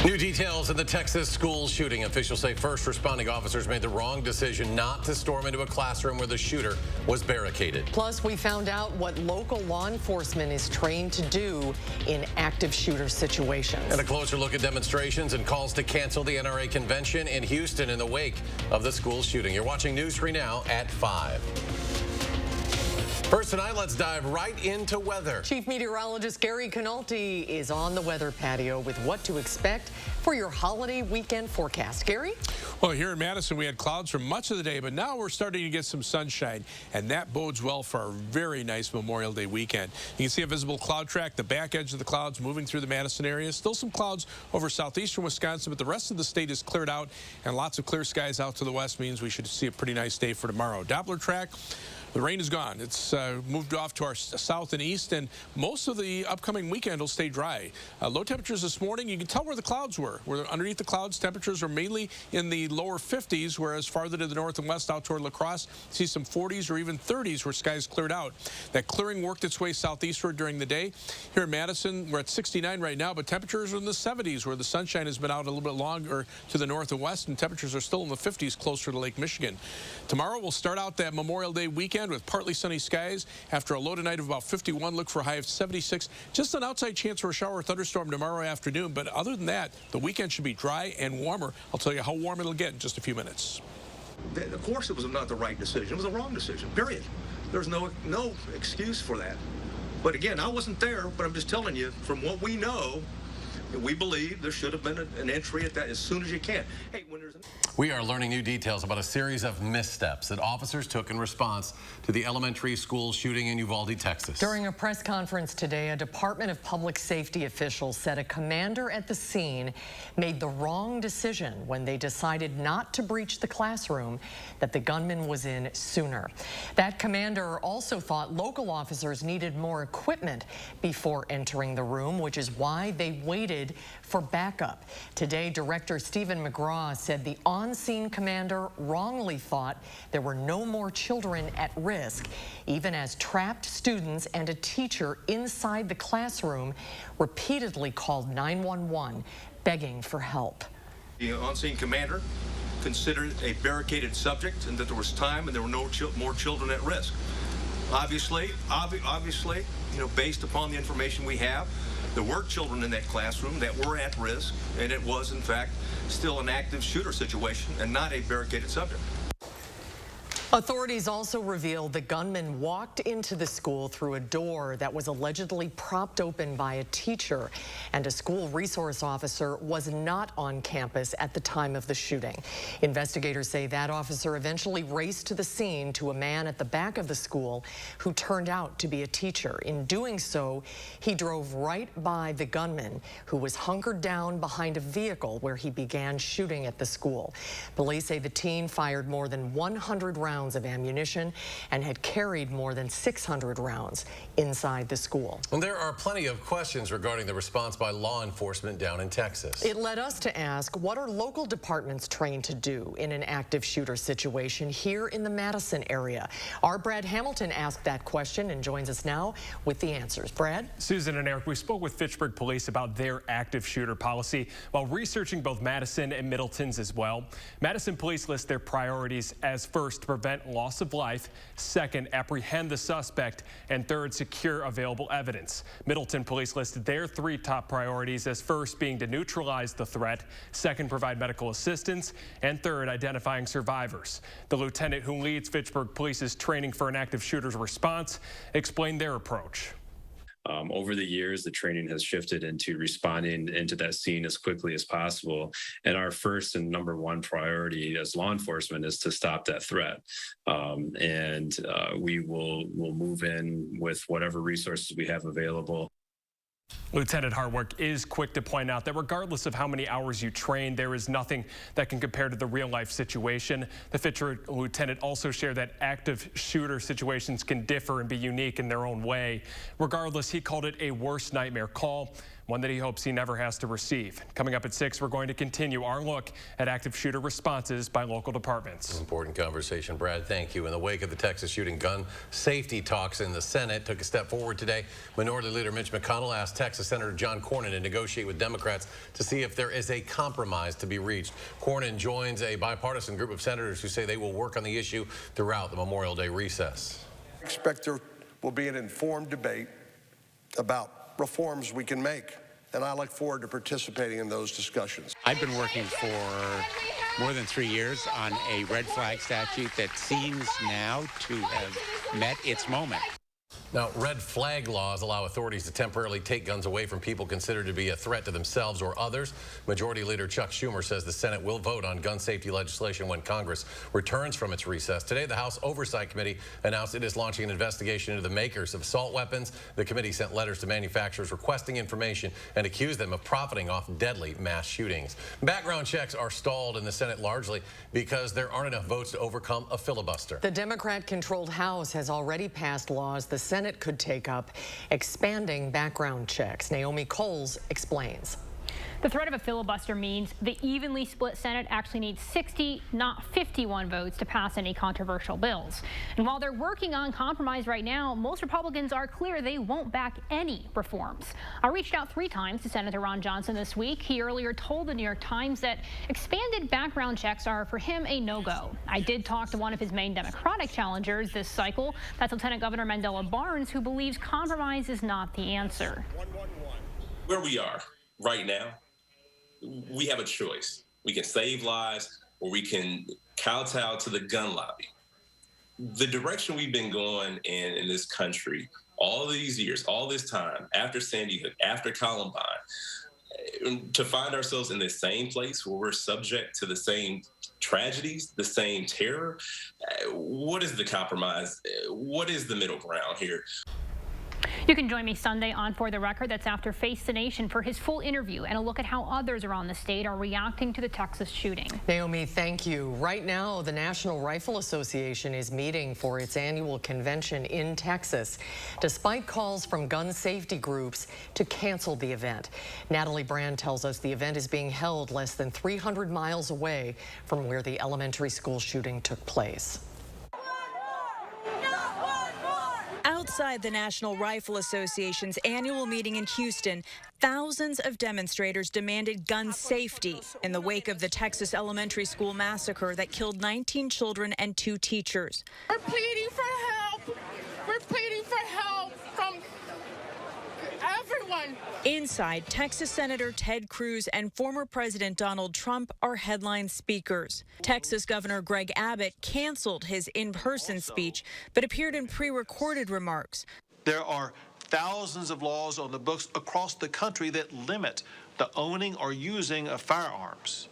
New details in the Texas school shooting. Officials say first responding officers made the wrong decision not to storm into a classroom where the shooter was barricaded. Plus, we found out what local law enforcement is trained to do in active shooter situations. And a closer look at demonstrations and calls to cancel the NRA convention in Houston in the wake of the school shooting. You're watching News 3 Now at 5. First tonight, let's dive right into weather. Chief Meteorologist Gary Canalti is on the weather patio with what to expect for your holiday weekend forecast. Gary? Well, here in Madison, we had clouds for much of the day, but now we're starting to get some sunshine, and that bodes well for a very nice Memorial Day weekend. You can see a visible cloud track, the back edge of the clouds moving through the Madison area. Still some clouds over southeastern Wisconsin, but the rest of the state is cleared out, and lots of clear skies out to the west means we should see a pretty nice day for tomorrow. Doppler track. The rain is gone. It's moved off to our south and east, and most of the upcoming weekend will stay dry. Low temperatures this morning, you can tell where the clouds were. Underneath the clouds, temperatures are mainly in the lower 50s, whereas farther to the north and west out toward La Crosse, see some 40s or even 30s where skies cleared out. That clearing worked its way southeastward during the day. Here in Madison, we're at 69 right now, but temperatures are in the 70s where the sunshine has been out a little bit longer to the north and west, and temperatures are still in the 50s closer to Lake Michigan. Tomorrow, we'll start out that Memorial Day weekend with partly sunny skies. After a low tonight of about 51, look for a high of 76. Just an outside chance for a shower or thunderstorm tomorrow afternoon. But other than that, the weekend should be dry and warmer. I'll tell you how warm it'll get in just a few minutes. Of course, it was not the right decision. It was a wrong decision, period. There's no excuse for that. But again, I wasn't there, but I'm just telling you, from what we know, we believe there should have been an entry at that as soon as you can. Hey, when there's We are learning new details about a series of missteps that officers took in response to the elementary school shooting in Uvalde, Texas. During a press conference today, a Department of Public Safety official said a commander at the scene made the wrong decision when they decided not to breach the classroom that the gunman was in sooner. That commander also thought local officers needed more equipment before entering the room, which is why they waited for backup. Today, Director Stephen McGraw said the on-scene commander wrongly thought there were no more children at risk, even as trapped students and a teacher inside the classroom repeatedly called 911, begging for help. the on-scene commander considered a barricaded subject and that there was time and there were no more children at risk. Obviously, based upon the information we have, there were children in that classroom that were at risk, and it was, in fact, still an active shooter situation and not a barricaded subject. Authorities also revealed the gunman walked into the school through a door that was allegedly propped open by a teacher, and a school resource officer was not on campus at the time of the shooting. Investigators say that officer eventually raced to the scene to a man at the back of the school who turned out to be a teacher. In doing so, he drove right by the gunman, who was hunkered down behind a vehicle where he began shooting at the school. Police say the teen fired more than 100 rounds of ammunition and had carried more than 600 rounds inside the school. And there are plenty of questions regarding the response by law enforcement down in Texas. It led us to ask, what are local departments trained to do in an active shooter situation here in the Madison area? Our Brad Hamilton asked that question and joins us now with the answers. Brad? Susan and Eric, we spoke with Fitchburg Police about their active shooter policy while researching both Madison and Middleton's as well. Madison Police list their priorities as first, prevent loss of life, second, apprehend the suspect, and third, secure available evidence. Middleton Police listed their three top priorities as first being to neutralize the threat, second, provide medical assistance, and third, identifying survivors. The lieutenant who leads Fitchburg Police's training for an active shooter's response explained their approach. Over the years, the training has shifted into responding into that scene as quickly as possible. And our first and number one priority as law enforcement is to stop that threat. We will move in with whatever resources we have available. Lieutenant Hartwick is quick to point out that regardless of how many hours you train, there is nothing that can compare to the real-life situation. The Fitchburg lieutenant also shared that active shooter situations can differ and be unique in their own way. Regardless, he called it a worst nightmare call, one that he hopes he never has to receive. Coming up at 6, we're going to continue our look at active shooter responses by local departments. Important conversation, Brad. Thank you. In the wake of the Texas shooting, gun safety talks in the Senate took a step forward today. Minority Leader Mitch McConnell asked Texas Texas Senator John Cornyn to negotiate with Democrats to see if there is a compromise to be reached. Cornyn joins a bipartisan group of senators who say they will work on the issue throughout the Memorial Day recess. I expect there will be an informed debate about reforms we can make, and I look forward to participating in those discussions. I've been working for more than 3 years on a red flag statute that seems now to have met its moment. Now, red flag laws allow authorities to temporarily take guns away from people considered to be a threat to themselves or others. Majority Leader Chuck Schumer says the Senate will vote on gun safety legislation when Congress returns from its recess. Today, the House Oversight Committee announced it is launching an investigation into the makers of assault weapons. The committee sent letters to manufacturers requesting information and accused them of profiting off deadly mass shootings. Background checks are stalled in the Senate largely because there aren't enough votes to overcome a filibuster. The Democrat-controlled House has already passed laws the Senate could take up, expanding background checks. Naomi Coles explains. The threat of a filibuster means the evenly split Senate actually needs 60, not 51 votes to pass any controversial bills. And while they're working on compromise right now, most Republicans are clear they won't back any reforms. I reached out 3 times to Senator Ron Johnson this week. He earlier told the New York Times that expanded background checks are for him a no-go. I did talk to one of his main Democratic challengers this cycle. That's Lieutenant Governor Mandela Barnes, who believes compromise is not the answer. Where we are right now, we have a choice. We can save lives or we can kowtow to the gun lobby. The direction we've been going in this country all these years, all this time, after Sandy Hook, after Columbine, to find ourselves in the same place where we're subject to the same tragedies, the same terror, what is the compromise? What is the middle ground here? You can join me Sunday on For the Record. That's after Face the Nation for his full interview and a look at how others around the state are reacting to the Texas shooting. Naomi, thank you. Right now, the National Rifle Association is meeting for its annual convention in Texas, despite calls from gun safety groups to cancel the event. Natalie Brand tells us the event is being held less than 300 miles away from where the elementary school shooting took place. Outside the National Rifle Association's annual meeting in Houston, thousands of demonstrators demanded gun safety in the wake of the Texas elementary school massacre that killed 19 children and 2 teachers. We're pleading for help. We're pleading for help from everyone. Inside, Texas Senator Ted Cruz and former President Donald Trump are headline speakers. Texas Governor Greg Abbott canceled his in-person speech, but appeared in pre-recorded remarks. There are thousands of laws on the books across the country that limit the owning or using of firearms.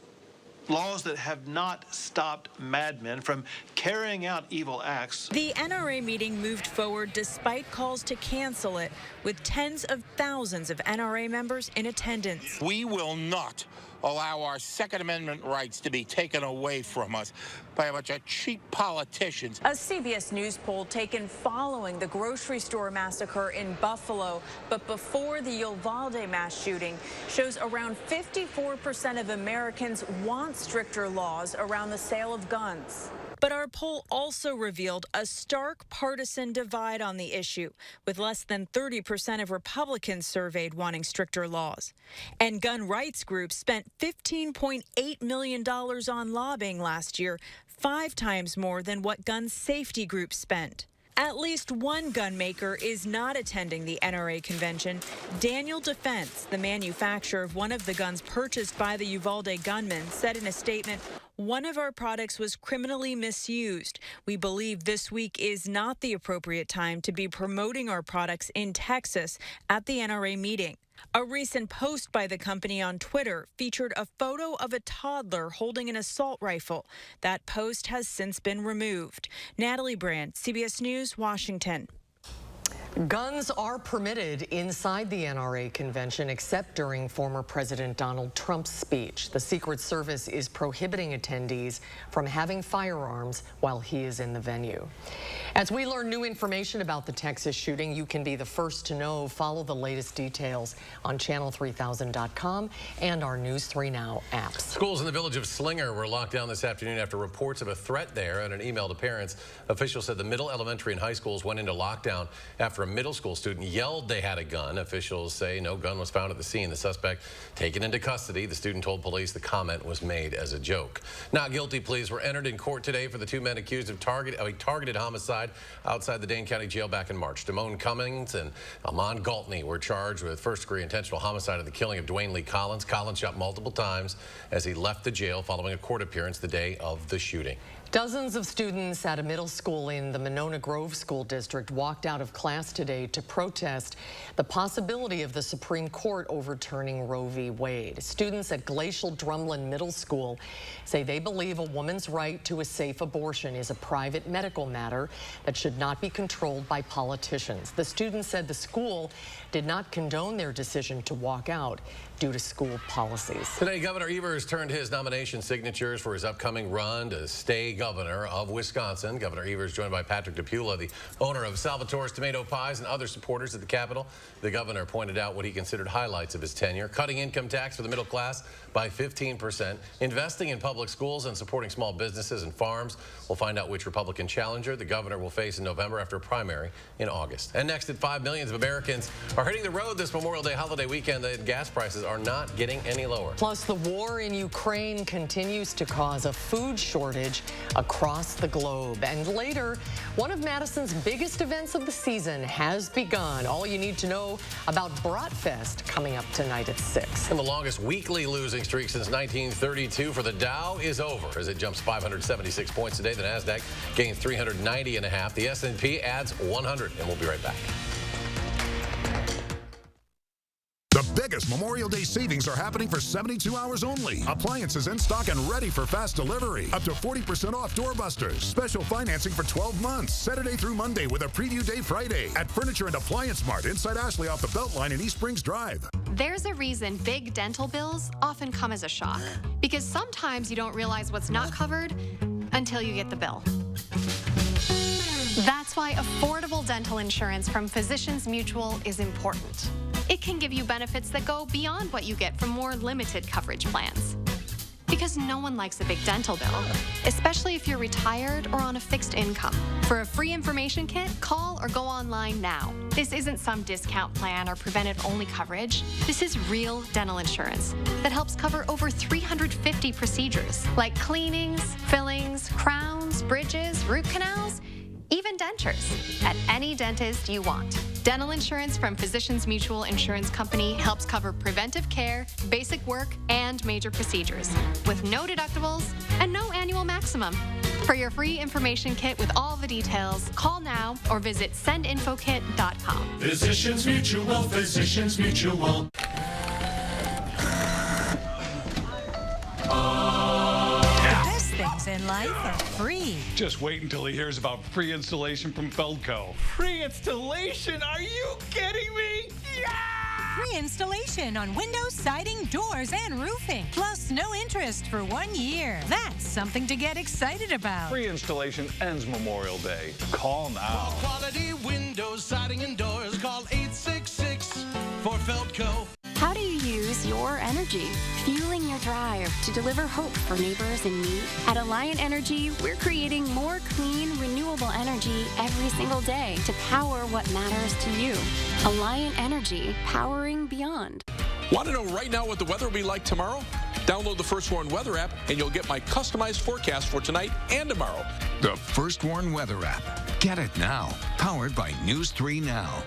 Laws that have not stopped madmen from carrying out evil acts. The NRA meeting moved forward despite calls to cancel it, with tens of thousands of NRA members in attendance. We will not allow our Second Amendment rights to be taken away from us by a bunch of cheap politicians. A CBS News poll taken following the grocery store massacre in Buffalo, but before the Uvalde mass shooting, shows around 54% of Americans want stricter laws around the sale of guns. But our poll also revealed a stark partisan divide on the issue, with less than 30% of Republicans surveyed wanting stricter laws. And gun rights groups spent $15.8 million on lobbying last year, 5 times more than what gun safety groups spent. At least one gun maker is not attending the NRA convention. Daniel Defense, the manufacturer of one of the guns purchased by the Uvalde gunman, said in a statement, "One of our products was criminally misused. We believe this week is not the appropriate time to be promoting our products in Texas at the NRA meeting." A recent post by the company on Twitter featured a photo of a toddler holding an assault rifle. That post has since been removed. Natalie Brand, CBS News, Washington. Guns are permitted inside the NRA convention except during former President Donald Trump's speech. The Secret Service is prohibiting attendees from having firearms while he is in the venue. As we learn new information about the Texas shooting, you can be the first to know. Follow the latest details on channel3000.com and our News 3 Now apps. Schools in the village of Slinger were locked down this afternoon after reports of a threat there and an email to parents. Officials said the middle, elementary, and high schools went into lockdown after a a middle school student yelled they had a gun. Officials say no gun was found at the scene. The suspect taken into custody. The student told police the comment was made as a joke. Not guilty pleas were entered in court today for the two men accused of a targeted homicide outside the Dane County Jail back in March. Damone Cummings and Amon Galtney were charged with first-degree intentional homicide of the killing of Dwayne Lee Collins. Collins shot multiple times as he left the jail following a court appearance the day of the shooting. Dozens of students at a middle school in the Monona Grove School District walked out of class today to protest the possibility of the Supreme Court overturning Roe v. Wade. Students at Glacial Drumlin Middle School say they believe a woman's right to a safe abortion is a private medical matter that should not be controlled by politicians. The students said the school did not condone their decision to walk out due to school policies. Today, Governor Evers turned his nomination signatures for his upcoming run to stay governor of Wisconsin. Governor Evers joined by Patrick DePula, the owner of Salvatore's Tomato Pies, and other supporters at the Capitol. The governor pointed out what he considered highlights of his tenure: cutting income tax for the middle class by 15%, investing in public schools, and supporting small businesses and farms. We'll find out which Republican challenger the governor will face in November after a primary in August. And next at 5, millions of Americans are hitting the road this Memorial Day holiday weekend. The gas prices are not getting any lower. Plus, the war in Ukraine continues to cause a food shortage across the globe. And later, one of Madison's biggest events of the season has begun. All you need to know about Bratfest coming up tonight at 6. And the longest weekly losing streak since 1932 for the Dow is over as it jumps 576 points today. The Nasdaq gains 390.5. The S&P adds 100, and we'll be right back. The biggest Memorial Day savings are happening for 72 hours only. Appliances in stock and ready for fast delivery. Up to 40% off doorbusters. Special financing for 12 months. Saturday through Monday with a preview day Friday. At Furniture and Appliance Mart inside Ashley off the Beltline in East Springs Drive. There's a reason big dental bills often come as a shock. Because sometimes you don't realize what's not covered until you get the bill. That's why affordable dental insurance from Physicians Mutual is important. It can give you benefits that go beyond what you get from more limited coverage plans. Because no one likes a big dental bill, especially if you're retired or on a fixed income. For a free information kit, call or go online now. This isn't some discount plan or preventive-only coverage. This is real dental insurance that helps cover over 350 procedures, like cleanings, fillings, crowns, bridges, root canals, even dentures, at any dentist you want. Dental insurance from Physicians Mutual Insurance Company helps cover preventive care, basic work, and major procedures, with no deductibles and no annual maximum. For your free information kit with all the details, call now or visit sendinfokit.com. Physicians Mutual, Physicians Mutual. Things in life are free. Just wait until he hears about free installation from Feldco. Free installation? Are you kidding me? Yeah! Free installation on windows, siding, doors, and roofing. Plus no interest for 1 year. That's something to get excited about. Free installation ends Memorial Day. Call now. For quality windows, siding, and doors, call 866 for Feldco. How do you use your energy? Fueling your drive to deliver hope for neighbors in need? At Alliant Energy, we're creating more clean, renewable energy every single day to power what matters to you. Alliant Energy, powering beyond. Want to know right now what the weather will be like tomorrow? Download the First Warn Weather app and you'll get my customized forecast for tonight and tomorrow. The First Warn Weather app. Get it now. Powered by News 3 Now.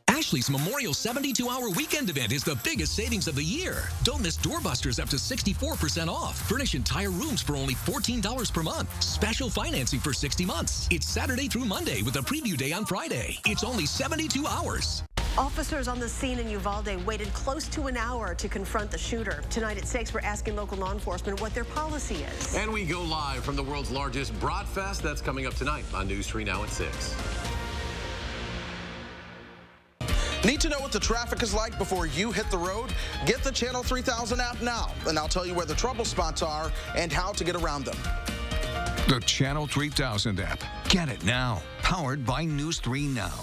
Ashley's Memorial 72-hour weekend event is the biggest savings of the year. Don't miss doorbusters up to 64% off. Furnish entire rooms for only $14 per month. Special financing for 60 months. It's Saturday through Monday with a preview day on Friday. It's only 72 hours. Officers on the scene in Uvalde waited close to an hour to confront the shooter. Tonight at 6, we're asking local law enforcement what their policy is. And we go live from the world's largest Bratfest. That's coming up tonight on News 3 Now at 6. Need to know what the traffic is like before you hit the road? Get the Channel 3000 app now, and I'll tell you where the trouble spots are and how to get around them. The Channel 3000 app. Get it now. Powered by News 3 Now.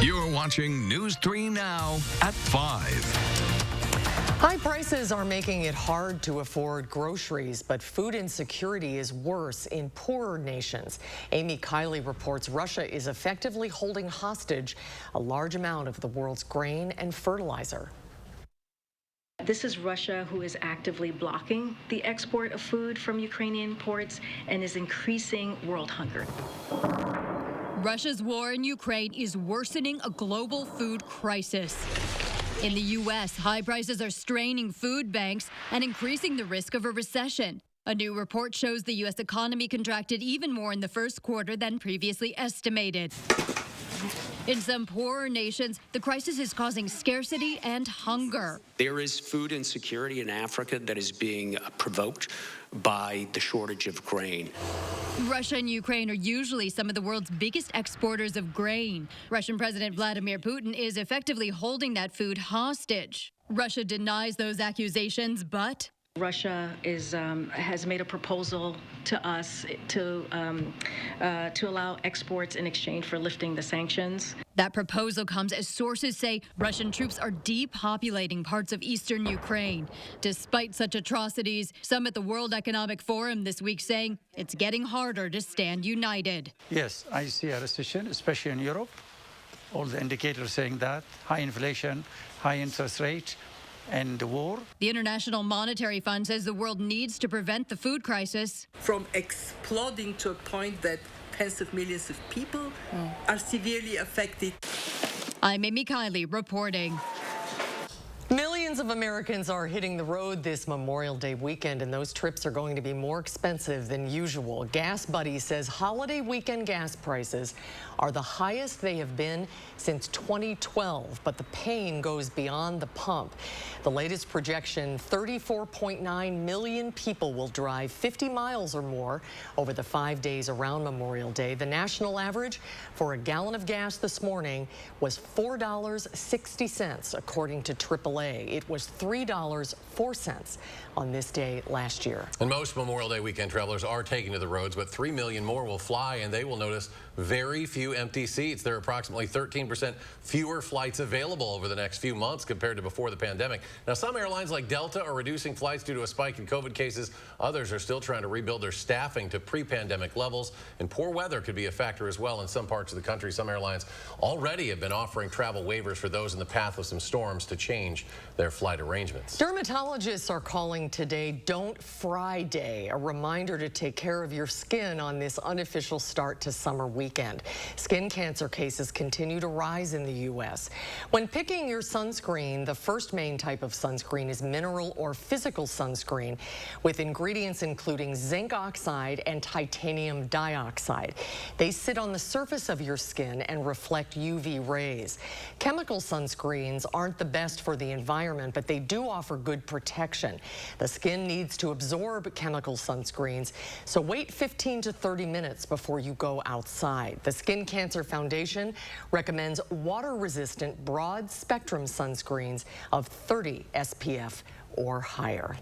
You're watching News 3 Now at 5. High prices are making it hard to afford groceries, but food insecurity is worse in poorer nations. Amy Kiley reports Russia is effectively holding hostage a large amount of the world's grain and fertilizer. This is Russia, who is actively blocking the export of food from Ukrainian ports and is increasing world hunger. Russia's war in Ukraine is worsening a global food crisis. In the U.S., high prices are straining food banks and increasing the risk of a recession. A new report shows the U.S. economy contracted even more in the first quarter than previously estimated. In some poorer nations, the crisis is causing scarcity and hunger. There is food insecurity in Africa that is being provoked by the shortage of grain. Russia and Ukraine are usually some of the world's biggest exporters of grain. Russian President Vladimir Putin is effectively holding that food hostage. Russia denies those accusations, but Russia has made a proposal to us to allow exports in exchange for lifting the sanctions. That proposal comes as sources say Russian troops are depopulating parts of eastern Ukraine. Despite such atrocities, some at the World Economic Forum this week saying it's getting harder to stand united. Yes, I see a recession, especially in Europe. All the indicators saying that. High inflation, high interest rate, and the war. The International Monetary Fund says the world needs to prevent the food crisis from exploding to a point that tens of millions of people are severely affected. I'm Amy Kiley reporting. Millions of Americans are hitting the road this Memorial Day weekend, and those trips are going to be more expensive than usual. Gas Buddy says holiday weekend gas prices are the highest they have been since 2012, but the pain goes beyond the pump. The latest projection, 34.9 million people will drive 50 miles or more over the 5 days around Memorial Day. The national average for a gallon of gas this morning was $4.60, according to AAA. It was $3.04 on this day last year. And most Memorial Day weekend travelers are taking to the roads, but 3 million more will fly, and they will notice very few empty seats. There are approximately 13% fewer flights available over the next few months compared to before the pandemic. Now, some airlines like Delta are reducing flights due to a spike in COVID cases. Others are still trying to rebuild their staffing to pre-pandemic levels, and poor weather could be a factor as well in some parts of the country. Some airlines already have been offering travel waivers for those in the path of some storms to change their flight arrangements. Dermatologists are calling today Don't Fry Day, a reminder to take care of your skin on this unofficial start to summer weekend. Skin cancer cases continue to rise in the U.S. When picking your sunscreen, the first main type of sunscreen is mineral or physical sunscreen, with ingredients including zinc oxide and titanium dioxide. They sit on the surface of your skin and reflect UV rays. Chemical sunscreens aren't the best for the environment, but they do offer good protection. The skin needs to absorb chemical sunscreens, so wait 15 to 30 minutes before you go outside. The Skin Cancer Foundation recommends water-resistant broad-spectrum sunscreens of 30 SPF or higher.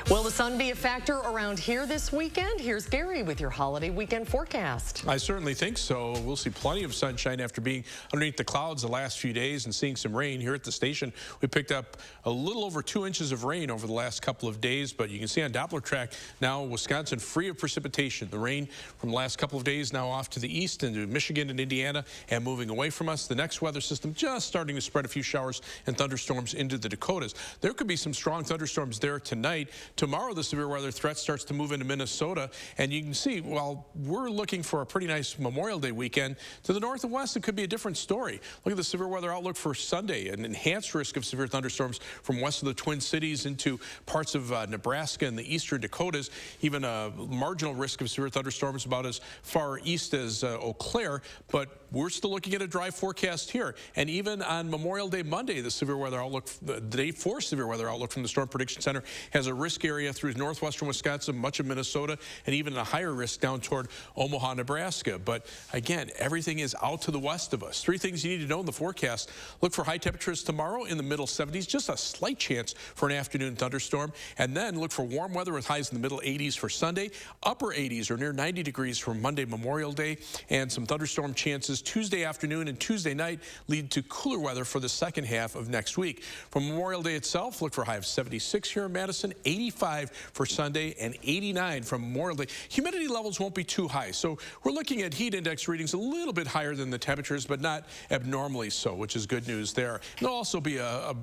Will the sun be a factor around here this weekend? Here's Gary with your holiday weekend forecast. I certainly think so. We'll see plenty of sunshine after being underneath the clouds the last few days and seeing some rain. Here at the station, we picked up a little over 2 inches of rain over the last couple of days, but you can see on Doppler track now Wisconsin free of precipitation. The rain from the last couple of days now off to the east into Michigan and Indiana and moving away from us. The next weather system just starting to spread a few showers and thunderstorms into the Dakotas. There could be some strong thunderstorms there tonight. Tomorrow, the severe weather threat starts to move into Minnesota, and you can see, while we're looking for a pretty nice Memorial Day weekend, to the north and west, it could be a different story. Look at the severe weather outlook for Sunday, an enhanced risk of severe thunderstorms from west of the Twin Cities into parts of Nebraska and the eastern Dakotas, even a marginal risk of severe thunderstorms about as far east as Eau Claire, but we're still looking at a dry forecast here. And even on Memorial Day Monday, the severe weather outlook, the day 4 severe weather outlook from the Storm Storm Prediction Center has a risk area through northwestern Wisconsin, much of Minnesota, and even a higher risk down toward Omaha, Nebraska. But again, everything is out to the west of us. 3 things you need to know in the forecast. Look for high temperatures tomorrow in the middle 70s, just a slight chance for an afternoon thunderstorm. And then look for warm weather with highs in the middle 80s for Sunday, upper 80s or near 90 degrees for Monday, Memorial Day, and some thunderstorm chances Tuesday afternoon and Tuesday night lead to cooler weather for the second half of next week. For Memorial Day itself, look for a high of 76 here in Madison, 85 for Sunday, and 89 from Memorial Day. Humidity levels won't be too high, so we're looking at heat index readings a little bit higher than the temperatures, but not abnormally so, which is good news there. There'll also be a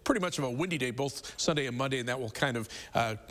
pretty much of a windy day both Sunday and Monday, and that will kind of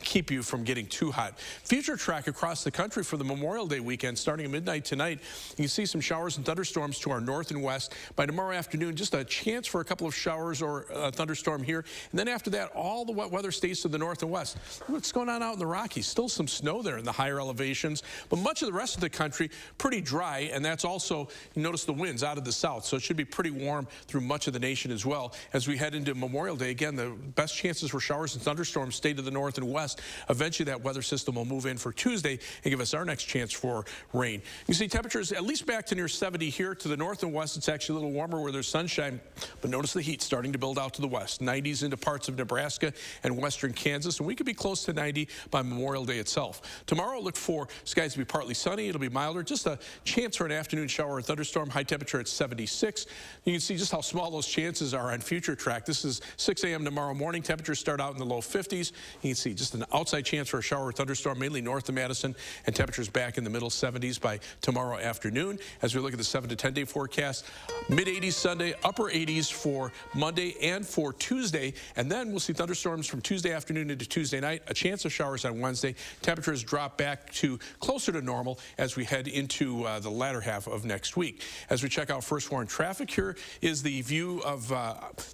keep you from getting too hot. Future track across the country for the Memorial Day weekend starting at midnight tonight. You can see some showers and thunderstorms to our north and west. By tomorrow afternoon, just a chance for a couple of showers or a thunderstorm here. And then after that, all the wet weather stays to the north and west. What's going on out in the Rockies? Still some snow there in the higher elevations, but much of the rest of the country pretty dry, and that's also, you notice the winds out of the south, so it should be pretty warm through much of the nation as well. As we head into Memorial Day, again, the best chances for showers and thunderstorms stay to the north and west. Eventually, that weather system will move in for Tuesday and give us our next chance for rain. You see temperatures at least back to near 70 here. To the north and west, it's actually a little warmer where there's sunshine, but notice the heat starting to build out to the west. 90s into parts of Nebraska and western Kansas, and we could be close to 90 by Memorial Day itself. Tomorrow, look for skies to be partly sunny. It'll be milder. Just a chance for an afternoon shower or thunderstorm. High temperature at 76. You can see just how small those chances are on future track. This is 6 a.m. tomorrow morning. Temperatures start out in the low 50s. You can see just an outside chance for a shower or thunderstorm, mainly north of Madison, and temperatures back in the middle 70s by tomorrow afternoon. As we look at the 7 to 10 day forecast, mid 80s Sunday, upper 80s for Monday and for Tuesday, and then we'll see thunderstorms from Tuesday afternoon into Tuesday night, a chance of showers on Wednesday. Temperatures drop back to closer to normal as we head into the latter half of next week. As we check out first warn traffic, here is the view of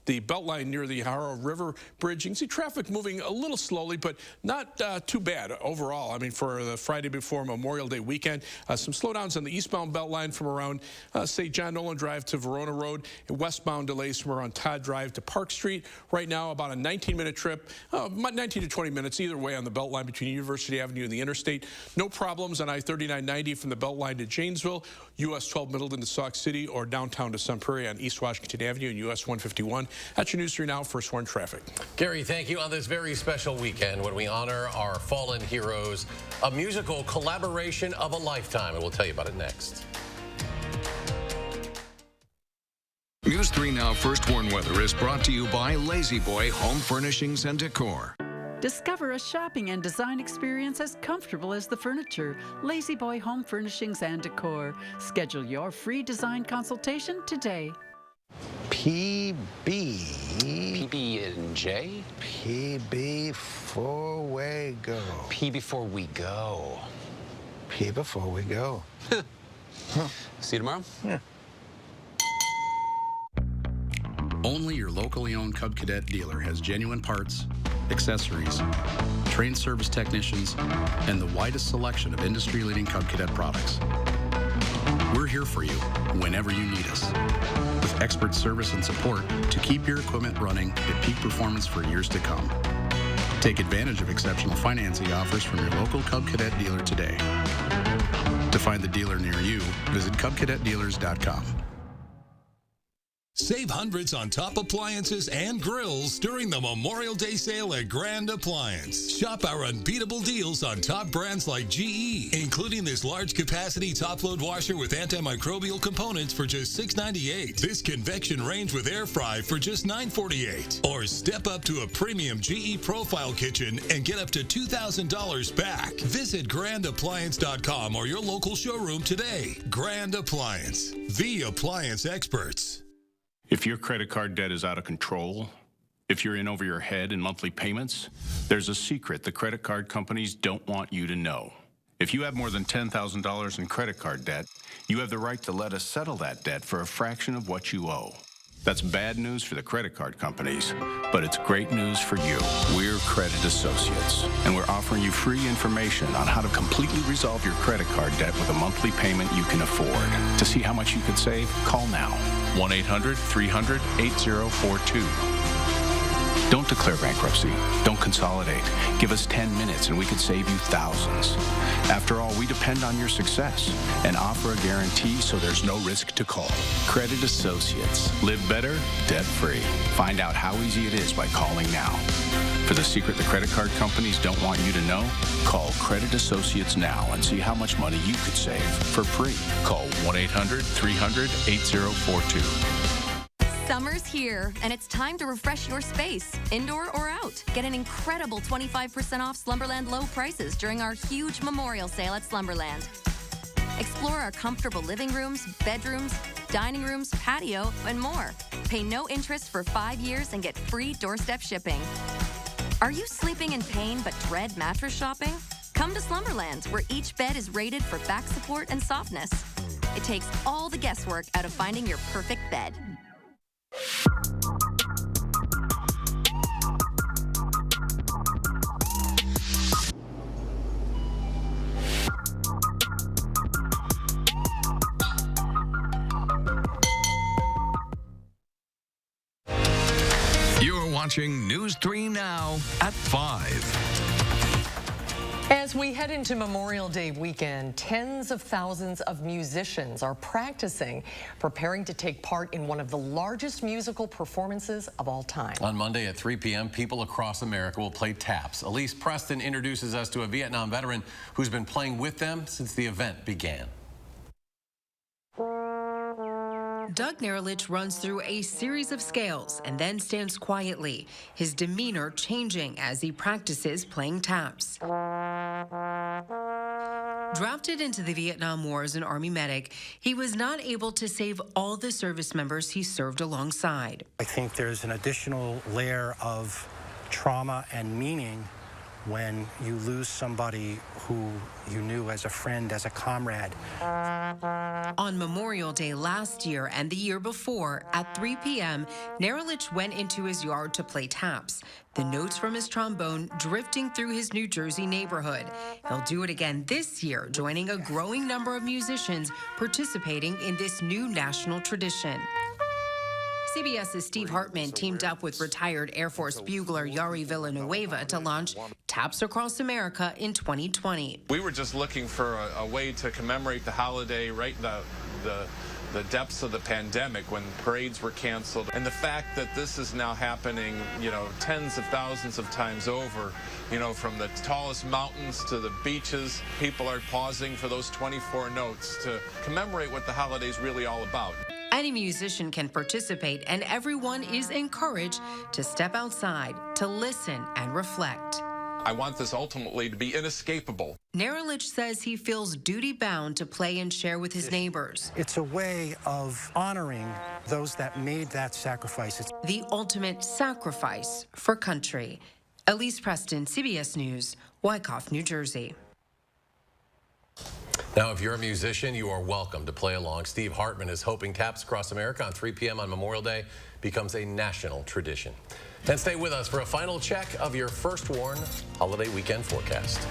the Beltline near the Ohio River Bridge. You can see traffic moving a little slowly, but not too bad overall. I mean, for the Friday before Memorial Day weekend, some slowdowns on the eastbound Beltline from around, say, John Nolan Drive to Verona Road, and westbound delays from around Todd Drive to Park Street. Right now, about a 19-minute trip, 19 to 20 minutes either way on the Beltline between University Avenue and the interstate. No problems on I-3990 from the Beltline to Janesville, US 12 Middleton to Sauk City, or downtown to Sun Prairie on East Washington Avenue and US 151. That's your News 3 Now First Warn Traffic. Gary, thank you on this very special weekend when we honor our fallen heroes, a musical collaboration of a lifetime, and we'll tell you about it next. News 3 Now First Warn Weather is brought to you by Lazy Boy Home Furnishings and Decor. Discover a shopping and design experience as comfortable as the furniture. Lazy Boy Home Furnishings and Decor. Schedule your free design consultation today. PB. PB and J? PB before we go. P before we go. P before we go. See you tomorrow? Yeah. Only your locally owned Cub Cadet dealer has genuine parts, accessories, trained service technicians, and the widest selection of industry-leading Cub Cadet products. We're here for you whenever you need us, with expert service and support to keep your equipment running at peak performance for years to come. Take advantage of exceptional financing offers from your local Cub Cadet dealer today. To find the dealer near you, visit CubCadetDealers.com. Save hundreds on top appliances and grills during the Memorial Day sale at Grand Appliance. Shop our unbeatable deals on top brands like GE, including this large capacity top load washer with antimicrobial components for just $6.98. This convection range with air fry for just $9.48. Or step up to a premium GE profile kitchen and get up to $2,000 back. Visit grandappliance.com or your local showroom today. Grand Appliance, the appliance experts. If your credit card debt is out of control, if you're in over your head in monthly payments, there's a secret the credit card companies don't want you to know. If you have more than $10,000 in credit card debt, you have the right to let us settle that debt for a fraction of what you owe. That's bad news for the credit card companies, but it's great news for you. We're Credit Associates, and we're offering you free information on how to completely resolve your credit card debt with a monthly payment you can afford. To see how much you could save, call now. 1-800-300-8042. Don't declare bankruptcy. Don't consolidate. Give us 10 minutes and we could save you thousands. After all, we depend on your success and offer a guarantee so there's no risk to call. Credit Associates. Live better, debt-free. Find out how easy it is by calling now. For the secret the credit card companies don't want you to know, call Credit Associates now and see how much money you could save for free. Call 1-800-300-8042. Summer's here, and it's time to refresh your space, indoor or out. Get an incredible 25% off Slumberland low prices during our huge memorial sale at Slumberland. Explore our comfortable living rooms, bedrooms, dining rooms, patio, and more. Pay no interest for 5 years and get free doorstep shipping. Are you sleeping in pain but dread mattress shopping? Come to Slumberland, where each bed is rated for back support and softness. It takes all the guesswork out of finding your perfect bed. You're watching News 3 Now at 5. As we head into Memorial Day weekend, tens of thousands of musicians are practicing, preparing to take part in one of the largest musical performances of all time. On Monday at 3 p.m., people across America will play taps. Elise Preston introduces us to a Vietnam veteran who's been playing with them since the event began. Doug Nerelich runs through a series of scales and then stands quietly, his demeanor changing as he practices playing taps. Drafted into the Vietnam War as an Army medic, he was not able to save all the service members he served alongside. I think there's an additional layer of trauma and meaning when you lose somebody who you knew as a friend, as a comrade. On Memorial Day last year and the year before, at 3 p.m., Nerelich went into his yard to play taps, the notes from his trombone drifting through his New Jersey neighborhood. He'll do it again this year, joining a growing number of musicians participating in this new national tradition. CBS's Steve Hartman teamed up with retired Air Force bugler Yari Villanueva to launch Taps Across America in 2020. We were just looking for a way to commemorate the holiday right in the depths of the pandemic when parades were canceled. And the fact that this is now happening, tens of thousands of times over, from the tallest mountains to the beaches, people are pausing for those 24 notes to commemorate what the holiday's really all about. Any musician can participate, and everyone is encouraged to step outside, to listen and reflect. I want this ultimately to be inescapable. Nerelich says he feels duty-bound to play and share with his neighbors. It's a way of honoring those that made that sacrifice. It's the ultimate sacrifice for country. Elise Preston, CBS News, Wyckoff, New Jersey. Now, if you're a musician, you are welcome to play along. Steve Hartman is hoping Taps Across America on 3 p.m. on Memorial Day becomes a national tradition. And stay with us for a final check of your First Warn holiday weekend forecast.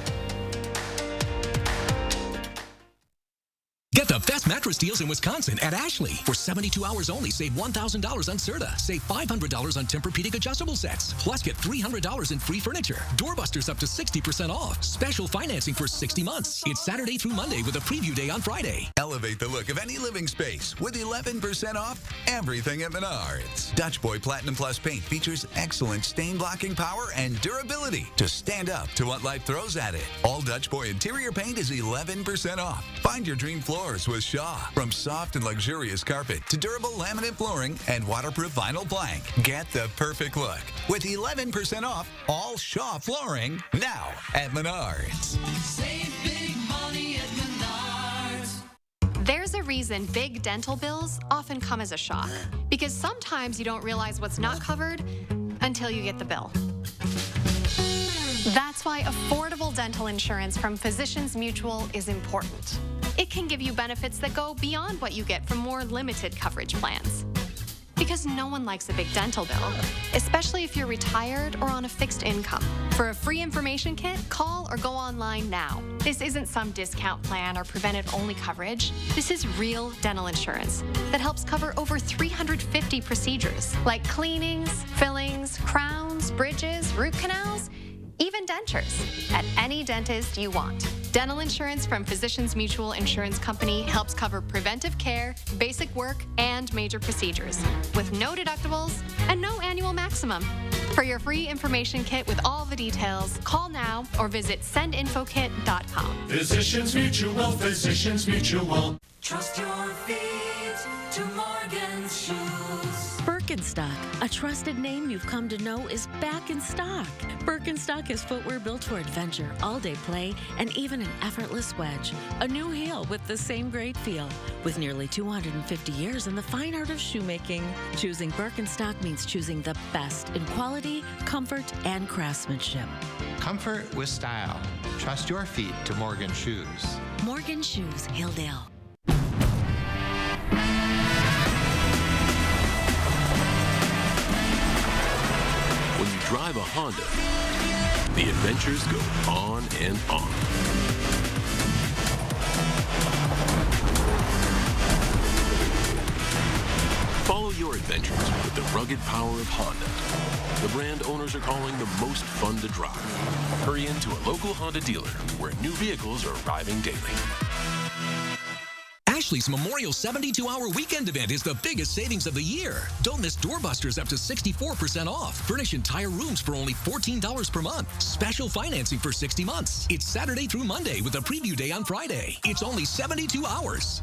Get the best mattress deals in Wisconsin at Ashley. For 72 hours only, save $1,000 on Serta. Save $500 on Tempur-Pedic adjustable sets. Plus, get $300 in free furniture. Doorbusters up to 60% off. Special financing for 60 months. It's Saturday through Monday with a preview day on Friday. Elevate the look of any living space with 11% off everything at Menards. Dutch Boy Platinum Plus paint features excellent stain-blocking power and durability to stand up to what life throws at it. All Dutch Boy interior paint is 11% off. Find your dream floor with Shaw. From soft and luxurious carpet to durable laminate flooring and waterproof vinyl plank. Get the perfect look with 11% off all Shaw flooring now at Menards. Save big money at Menards. There's a reason big dental bills often come as a shock, because sometimes you don't realize what's not covered until you get the bill. That's why affordable dental insurance from Physicians Mutual is important. It can give you benefits that go beyond what you get from more limited coverage plans. because no one likes a big dental bill, especially if you're retired or on a fixed income. For a free information kit, call or go online now. This isn't some discount plan or preventive-only coverage. This is real dental insurance that helps cover over 350 procedures, like cleanings, fillings, crowns, bridges, root canals, even dentures, at any dentist you want. Dental insurance from Physicians Mutual Insurance Company helps cover preventive care, basic work, and major procedures, with no deductibles and no annual maximum. For your free information kit with all the details, call now or visit sendinfokit.com. Physicians Mutual, Physicians Mutual. Trust your feet to Morgan's Shoes. Birkenstock, a trusted name you've come to know, is back in stock. Birkenstock is footwear built for adventure, all-day play, and even an effortless wedge. A new heel with the same great feel. With nearly 250 years in the fine art of shoemaking, choosing Birkenstock means choosing the best in quality, comfort, and craftsmanship. Comfort with style. Trust your feet to Morgan Shoes. Morgan Shoes, Hilldale. When you drive a Honda, the adventures go on and on. Follow your adventures with the rugged power of Honda, the brand owners are calling the most fun to drive. Hurry into a local Honda dealer where new vehicles are arriving daily. Ashley's Memorial 72-hour weekend event is the biggest savings of the year. Don't miss doorbusters up to 64% off. Furnish entire rooms for only $14 per month. Special financing for 60 months. It's Saturday through Monday with a preview day on Friday. It's only 72 hours.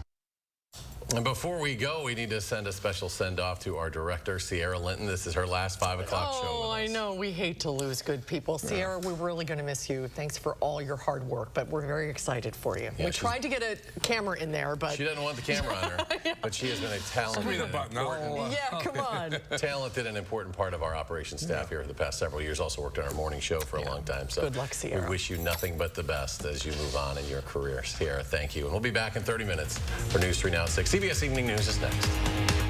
And before we go, we need to send a special send-off to our director, Sierra Linton. This is her last 5 o'clock show. Oh, I know. We hate to lose good people. Yeah. Sierra, we're really going to miss you. Thanks for all your hard work, but we're very excited for you. Yeah, we tried to get a camera in there, but... She doesn't want the camera on her, yeah. But she has been a talented yeah, come on. Talented and important part of our operations staff here for the past several years. Also worked on our morning show for a long time. So good luck, Sierra. We wish you nothing but the best as you move on in your career. Sierra, thank you. And we'll be back in 30 minutes for News 3 Now at 6. CBS Evening News is next.